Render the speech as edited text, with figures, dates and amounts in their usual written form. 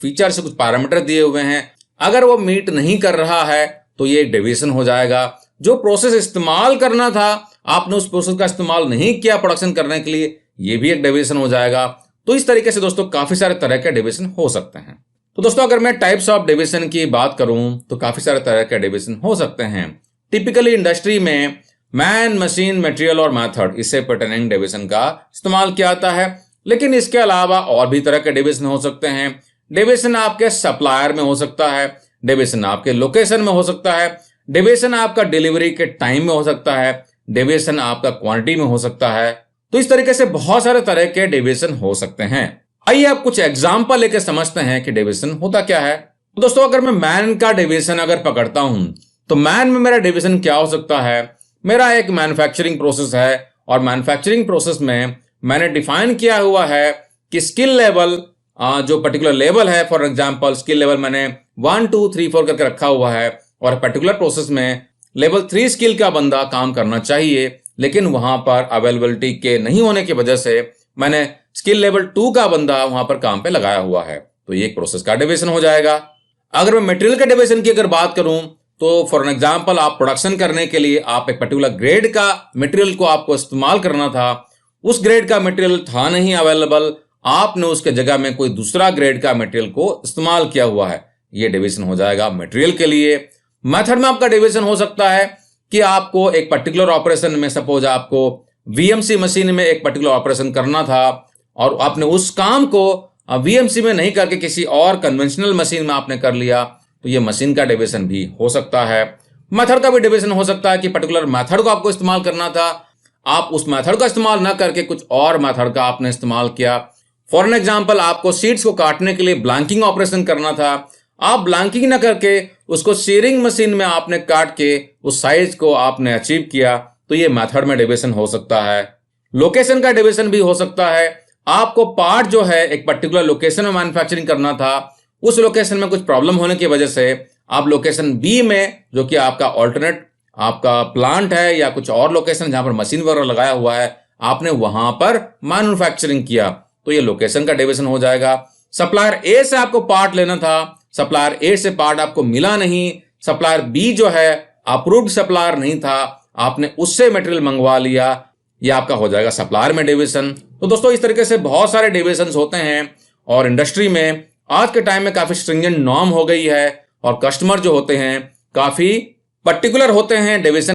Feature से कुछ parameter दिए हुए हैं, अगर वो मीट नहीं कर रहा है तो ये एक डेविएशन हो जाएगा। जो प्रोसेस इस्तेमाल करना था आपने उस प्रोसेस का इस्तेमाल नहीं किया प्रोडक्शन करने के लिए, ये भी एक डेविएशन हो जाएगा। तो इस तरीके से दोस्तों काफी सारे तरह के डेविएशन हो सकते हैं। तो दोस्तों अगर मैं टाइप्स ऑफ डेविएशन की बात करूं तो काफी सारे तरह के डेविएशन हो सकते हैं। टिपिकली इंडस्ट्री में मैन, मशीन, मटेरियल और मेथड, इससे पर्टेनिंग डेविएशन का इस्तेमाल किया जाता है। लेकिन इसके अलावा और भी तरह के डेविएशन हो सकते हैं। डेविएशन आपके सप्लायर में हो सकता है, डेविएशन आपके लोकेशन में हो सकता है, डेविएशन आपका डिलीवरी के टाइम में हो सकता है, डेविएशन आपका क्वांटिटी में हो सकता है। तो इस तरीके से बहुत सारे तरह के डेविएशन हो सकते हैं। आइए आप कुछ एग्जांपल लेके समझते हैं कि डेविएशन होता क्या है। तो दोस्तों अगर मैं मैन का डेविएशन अगर पकड़ता हूं तो मैन में मेरा डेविएशन क्या हो सकता है। मेरा एक मैन्युफैक्चरिंग प्रोसेस है और मैन्युफैक्चरिंग प्रोसेस में मैंने डिफाइन किया हुआ है कि स्किल लेवल, जो पर्टिकुलर लेवल है, फॉर एग्जांपल स्किल लेवल मैंने 1 2 3 4 करके रखा हुआ है और पर्टिकुलर प्रोसेस में लेवल 3 स्किल का बंदा काम करना चाहिए, लेकिन वहां पर अवेलेबिलिटी के नहीं होने की वजह से मैंने स्किल लेवल 2 का बंदा वहां पर काम पे लगाया हुआ है। तो ये एक प्रोसेस का डेविएशन हो जाएगा। अगर मैं मटेरियल के डेविएशन की अगर बात करूं तो फॉर एन एग्जांपल आप प्रोडक्शन करने के लिए आप एक पर्टिकुलर ग्रेड का मटेरियल को आपको इस्तेमाल करना था, उस ग्रेड का मटेरियल था नहीं अवेलेबल, आपने उसके जगह में कोई दूसरा ग्रेड का मटेरियल को इस्तेमाल किया हुआ है, ये डेविएशन हो जाएगा मटेरियल के लिए। मेथड में आपका डेविएशन हो सकता है कि आपको एक पर्टिकुलर ऑपरेशन में, सपोज आपको वीएमसी मशीन में एक पर्टिकुलर ऑपरेशन करना था और आपने उस काम को वीएमसी में नहीं करके किसी और कन्वेंशनल मशीन में आपने कर लिया, तो ये मशीन का डेविएशन भी हो सकता है। मेथड का भी डेविएशन हो सकता है कि पर्टिकुलर मेथड को आपको इस्तेमाल करना था, आप उस मेथड का इस्तेमाल ना करके कुछ और मेथड का आपने इस्तेमाल किया। फॉर एन एग्जांपल आपको सीड्स को काटने के लिए ब्लैंकिंग ऑपरेशन करना था, आप ब्लैंकिंग ना करके उसको सीरिंग मशीन में आपने काट के उस साइज को आपने अचीव किया, तो ये मेथड में डेविएशन हो सकता है। लोकेशन का डेविएशन भी हो सकता है। आपको पार्ट जो है एक पर्टिकुलर लोकेशन में मैन्युफैक्चरिंग करना था, उस लोकेशन में कुछ प्रॉब्लम होने की वजह से आप लोकेशन बी में, जो कि आपका ऑल्टरनेट आपका प्लांट है या कुछ और लोकेशन जहां पर मशीन वगैरह लगाया हुआ है, आपने वहां पर मैन्युफैक्चरिंग किया, तो ये लोकेशन का डेविएशन हो जाएगा। सप्लायर ए से आपको पार्ट लेना था, सप्लायर ए से पार्ट आपको मिला नहीं, सप्लायर बी जो है अप्रूव्ड सप्लायर नहीं था, आपने उससे मटेरियल मंगवा लिया, ये आपका हो जाएगा सप्लायर में डेविएशन। तो दोस्तों इस तरीके से बहुत सारे डेविएशंस होते हैं और इंडस्ट्री में आज के टाइम में काफी स्ट्रिंजेंट नॉर्म हो गई है और कस्टमर जो होते हैं काफी पर्टिकुलर होते हैं डेविएशन